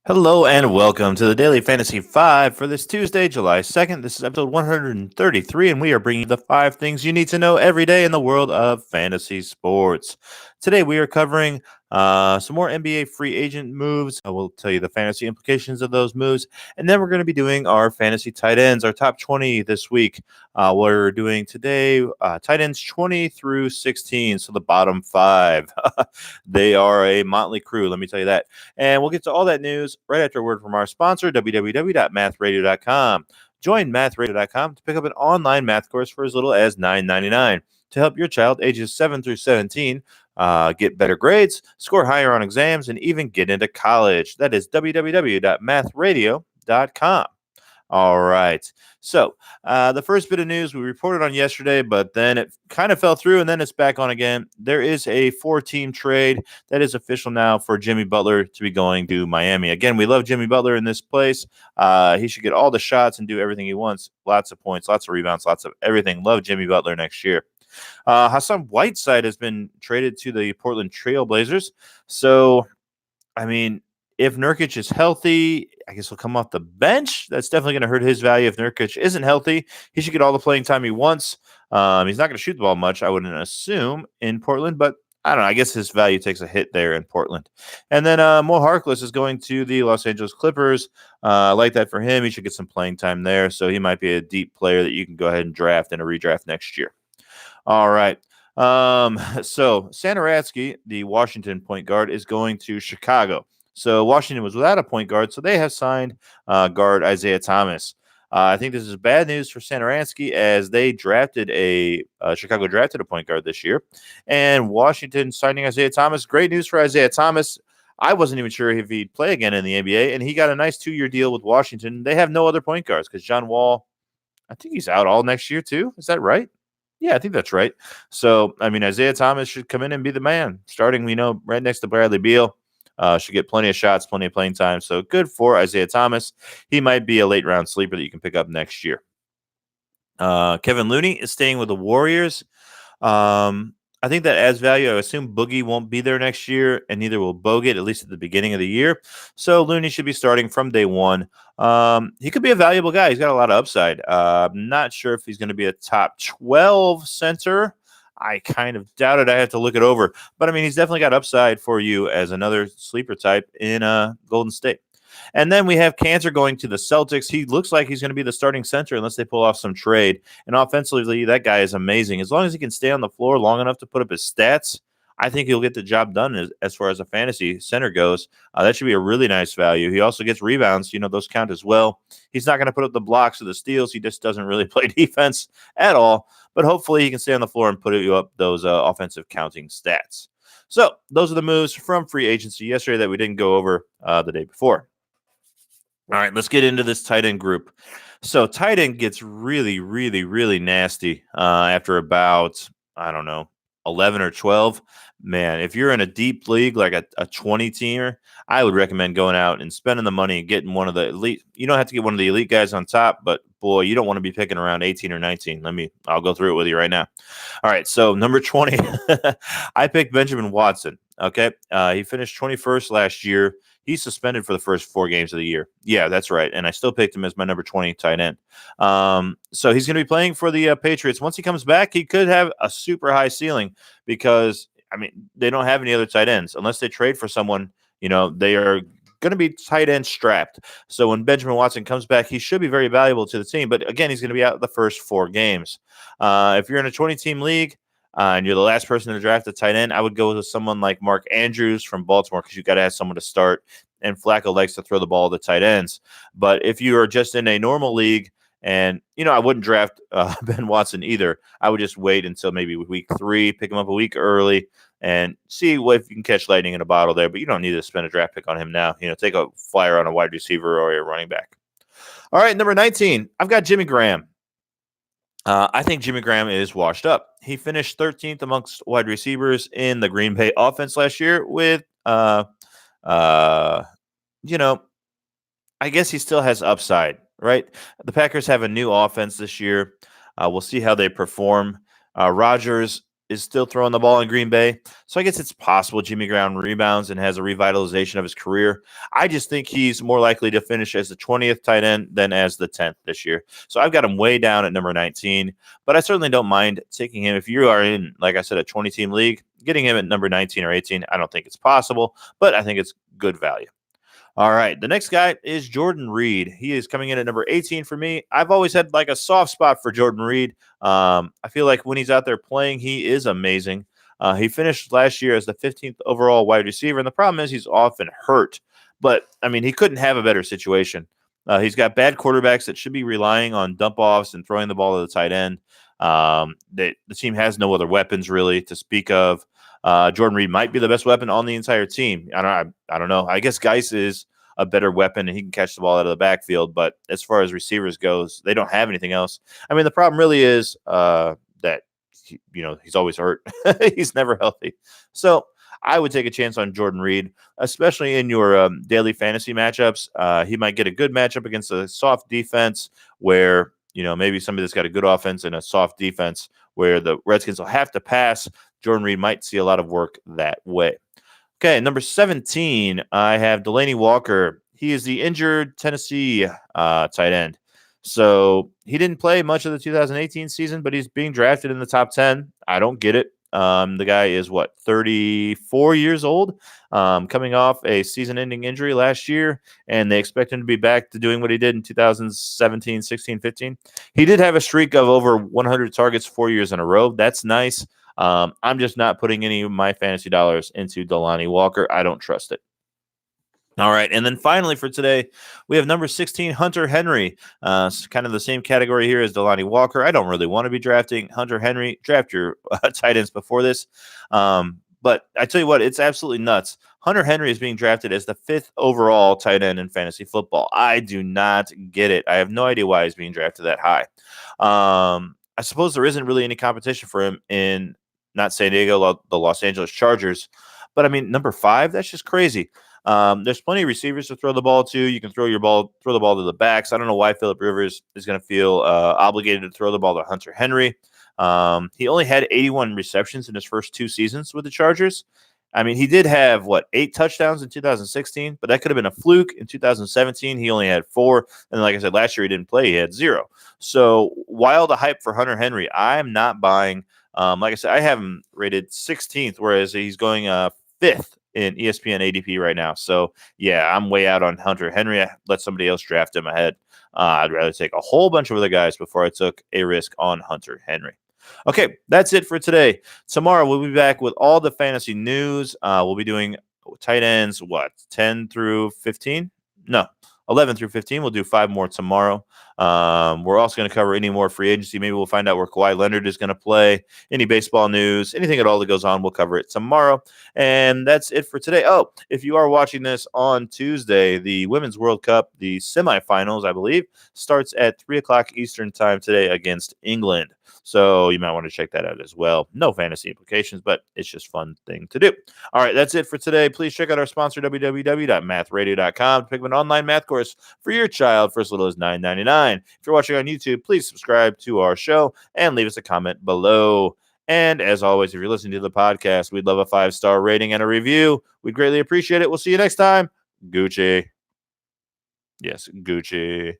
Hello and welcome to the Daily Fantasy 5 for this Tuesday, July 2nd. This is episode 133, and we are bringing you the 5 things you need to know every day in the world of fantasy sports. Today, we are covering some more NBA free agent moves. I will tell you the fantasy implications of those moves, and then we're going to be doing our fantasy tight ends, our top 20 this week. We're doing today tight ends 20 through 16, so the bottom 5. They are a motley crew, let me tell you that. And we'll get to all that news right after a word from our sponsor, www.mathradio.com. Join mathradio.com to pick up an online math course for as little as $9.99 to help your child ages 7 through 17 get better grades, score higher on exams, and even get into college. That is www.mathradio.com. All right. So the first bit of news we reported on yesterday, but then it kind of fell through and then it's back on again. There is a 4-team trade that is official now for Jimmy Butler to be going to Miami. Again, we love Jimmy Butler in this place. He should get all the shots and do everything he wants. Lots of points, lots of rebounds, lots of everything. Love Jimmy Butler next year. Hassan Whiteside has been traded to the Portland Trail Blazers. So, I mean, if Nurkic is healthy, I guess he'll come off the bench. That's definitely going to hurt his value. If Nurkic isn't healthy, he should get all the playing time he wants. He's not going to shoot the ball much, I wouldn't assume, in Portland, but I don't know. I guess his value takes a hit there in Portland. And then Mo Harkless is going to the Los Angeles Clippers. I like that for him. He should get some playing time there, so he might be a deep player that you can go ahead and draft in a redraft next year. All right. So Sandaratsky, the Washington point guard, is going to Chicago. So Washington was without a point guard, so they have signed guard Isaiah Thomas. I think this is bad news for Sandaransky as they drafted Chicago drafted a point guard this year, and Washington signing Isaiah Thomas. Great news for Isaiah Thomas. I wasn't even sure if he'd play again in the NBA, and he got a nice 2-year deal with Washington. They have no other point guards because John Wall, I think he's out all next year too. Is that right? Yeah, I think that's right. So, I mean, Isaiah Thomas should come in and be the man, starting, right next to Bradley Beal. Should get plenty of shots, plenty of playing time. So good for Isaiah Thomas. He might be a late round sleeper that you can pick up next year. Kevon Looney is staying with the Warriors. I think that adds value. I assume Boogie won't be there next year, and neither will Bogut, at least at the beginning of the year. So Looney should be starting from day one. He could be a valuable guy. He's got a lot of upside. I'm not sure if he's going to be a top 12 center. I kind of doubt it. I have to look it over. But, I mean, he's definitely got upside for you as another sleeper type in Golden State. And then we have Cantor going to the Celtics. He looks like he's going to be the starting center unless they pull off some trade. And offensively, that guy is amazing. As long as he can stay on the floor long enough to put up his stats, I think he'll get the job done as far as a fantasy center goes. That should be a really nice value. He also gets rebounds. Those count as well. He's not going to put up the blocks or the steals. He just doesn't really play defense at all. But hopefully he can stay on the floor and put you up those offensive counting stats. So those are the moves from free agency yesterday that we didn't go over the day before. All right, let's get into this tight end group. So tight end gets really, really, really nasty after about, 11 or 12. Man, if you're in a deep league like a 20-teamer, I would recommend going out and spending the money and getting one of the elite. You don't have to get one of the elite guys on top, but boy, you don't want to be picking around 18 or 19. I'll go through it with you right now. All right, so number 20, I picked Benjamin Watson. Okay, he finished 21st last year. He's suspended for the first 4 games of the year. Yeah, that's right. And I still picked him as my number 20 tight end. So he's going to be playing for the Patriots. Once he comes back, he could have a super high ceiling because, they don't have any other tight ends. Unless they trade for someone, they are going to be tight end strapped. So when Benjamin Watson comes back, he should be very valuable to the team. But again, he's going to be out the first 4 games. If you're in a 20-team league, and you're the last person to draft a tight end, I would go with someone like Mark Andrews from Baltimore because you've got to have someone to start. And Flacco likes to throw the ball to tight ends. But if you are just in a normal league, and, I wouldn't draft Ben Watson either. I would just wait until maybe week 3, pick him up a week early, and see if you can catch lightning in a bottle there. But you don't need to spend a draft pick on him now. Take a flyer on a wide receiver or a running back. All right, number 19, I've got Jimmy Graham. I think Jimmy Graham is washed up. He finished 13th amongst wide receivers in the Green Bay offense last year with, I guess he still has upside, right? The Packers have a new offense this year. We'll see how they perform. Rodgers is still throwing the ball in Green Bay. So I guess it's possible Jimmy Graham rebounds and has a revitalization of his career. I just think he's more likely to finish as the 20th tight end than as the 10th this year. So I've got him way down at number 19, but I certainly don't mind taking him. If you are in, like I said, a 20-team league, getting him at number 19 or 18, I don't think it's possible, but I think it's good value. All right. The next guy is Jordan Reed. He is coming in at number 18 for me. I've always had like a soft spot for Jordan Reed. I feel like when he's out there playing, he is amazing. He finished last year as the 15th overall wide receiver. And the problem is he's often hurt. But, I mean, he couldn't have a better situation. He's got bad quarterbacks that should be relying on dump offs and throwing the ball to the tight end. The team has no other weapons really to speak of. Jordan Reed might be the best weapon on the entire team. I don't know. I guess Geis is a better weapon and he can catch the ball out of the backfield. But as far as receivers goes, they don't have anything else. I mean, the problem really is that he's always hurt. He's never healthy. So I would take a chance on Jordan Reed, especially in your daily fantasy matchups. He might get a good matchup against a soft defense where maybe somebody that's got a good offense and a soft defense where the Redskins will have to pass. Jordan Reed might see a lot of work that way. Okay, number 17, I have Delanie Walker. He is the injured Tennessee tight end. So he didn't play much of the 2018 season, but he's being drafted in the top 10. I don't get it. The guy is 34 years old, coming off a season-ending injury last year, and they expect him to be back to doing what he did in 2017, 16, 15. He did have a streak of over 100 targets 4 years in a row. That's nice. I'm just not putting any of my fantasy dollars into Delanie Walker. I don't trust it. All right, and then finally for today, we have number 16, Hunter Henry. Kind of the same category here as Delanie Walker. I don't really want to be drafting Hunter Henry. Draft your tight ends before this. But I tell you what, it's absolutely nuts. Hunter Henry is being drafted as the 5th overall tight end in fantasy football. I do not get it. I have no idea why he's being drafted that high. I suppose there isn't really any competition for him in not San Diego, the Los Angeles Chargers. But, I mean, number 5, that's just crazy. There's plenty of receivers to throw the ball to. You can throw the ball to the backs. I don't know why Phillip Rivers is going to feel obligated to throw the ball to Hunter Henry. He only had 81 receptions in his first 2 seasons with the Chargers. I mean, he did have, 8 touchdowns in 2016, but that could have been a fluke. In 2017, he only had 4. And like I said, last year he didn't play. He had 0. So while the hype for Hunter Henry, I'm not buying. Like I said, I have him rated 16th, whereas he's going 5th in ESPN ADP right now. So, yeah, I'm way out on Hunter Henry. I let somebody else draft him ahead. I'd rather take a whole bunch of other guys before I took a risk on Hunter Henry. Okay, that's it for today. Tomorrow we'll be back with all the fantasy news. We'll be doing tight ends, 10 through 15? No, 11 through 15. We'll do 5 more tomorrow. We're also going to cover any more free agency. Maybe we'll find out where Kawhi Leonard is going to play, any baseball news, anything at all that goes on. We'll cover it tomorrow. And that's it for today. Oh, if you are watching this on Tuesday, the Women's World Cup, the semifinals, I believe, starts at 3 o'clock Eastern time today against England. So you might want to check that out as well. No fantasy implications, but it's just a fun thing to do. All right, that's it for today. Please check out our sponsor, www.mathradio.com, to pick up an online math course for your child for as little as $9.99. If you're watching on YouTube, please subscribe to our show and leave us a comment below. And as always, if you're listening to the podcast, we'd love a 5-star rating and a review. We'd greatly appreciate it. We'll see you next time. Gucci. Yes, Gucci.